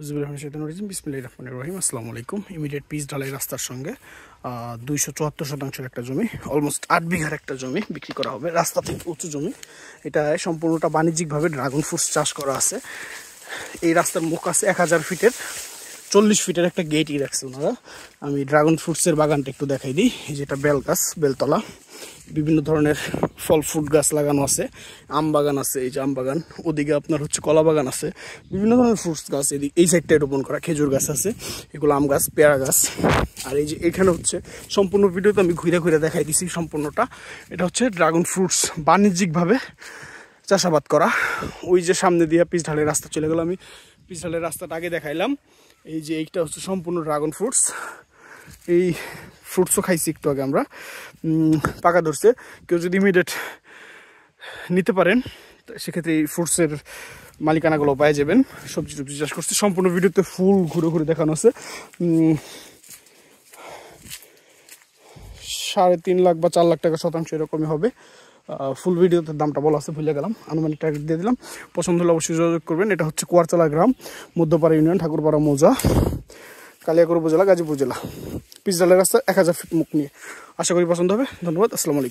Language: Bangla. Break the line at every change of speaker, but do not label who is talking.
বিসমিল্লাহির রহমানির রহিম। আসসালামু আলাইকুম। ইমিডিয়েট পিচ ঢালাই রাস্তার সঙ্গে 274 একটা জমি, অলমোস্ট 8 বিঘার একটা জমি বিক্রি করা হবে। রাস্তা থেকে উঁচু জমি, এটা সম্পূর্ণটা বাণিজ্যিকভাবে ড্রাগন ফ্রুটস চাষ করা আছে। এই রাস্তার মুখ আছে 1000 ফিটের, 40 ফিটের একটা গেটই রাখছে ওনারা। আমি ড্রাগন ফ্রুটসের বাগানটা একটু দেখাই দিই। যেটা বেল গাছ, বেলতলা, বিভিন্ন ধরনের ফল ফ্রুট গাছ লাগানো আছে, আম বাগান আছে, এই যে আম বাগান, ওদিকে আপনার হচ্ছে কলা বাগান আছে, বিভিন্ন ধরনের ফ্রুটস গাছ এদিকে এই সাইডটায় রোপণ করা, খেজুর গাছ আছে, এগুলো আম গাছ, পেয়ারা গাছ। আর এই যে এখানে হচ্ছে সম্পূর্ণ ভিডিওতে আমি ঘুরে ঘুরে দেখাই দিছি সম্পূর্ণটা। এটা হচ্ছে ড্রাগন ফ্রুটস বাণিজ্যিকভাবে চাষাবাদ করা। ওই যে সামনে দিয়ে পিচ ঢালের রাস্তা চলে গেল, আমি পিচ ঢালের রাস্তাটা আগে দেখাইলাম। এই যে এইটা হচ্ছে সম্পূর্ণ ড্রাগন ফ্রুটস। এই ফ্রুটসও খাইছি একটু আগে আমরা, পাকা ধরছে। কেউ যদি ইমিডিয়েট নিতে পারেন সেক্ষেত্রে এই ফ্রুটসের মালিকানাগুলো পাই যাবেন। সবজি টবজি চাষ করছে, সম্পূর্ণ ভিডিওতে ফুল ঘুরে ঘুরে দেখানো আছে। 3.5 লাখ বা 4 লাখ টাকা শতাংশ এরকমই হবে। ফুল ভিডিওতে দামটা বলা আছে, ভুলে গেলাম, আনুমানিক টার্গেট দিয়ে দিলাম। পছন্দ হলে অবশ্যই যোগাযোগ করবেন। এটা হচ্ছে কুয়ারতলা গ্রাম, মধ্যপাড়া ইউনিয়ন, ঠাকুরপাড়া মৌজা, কালিয়াকৈর উপজেলা, গাজীপুর জেলা। পিচ ঢালাই রাস্তা 1000 ফিট মুখ নিয়ে। আশা করি পছন্দ হবে। ধন্যবাদ। আসসালামু আলাইকুম।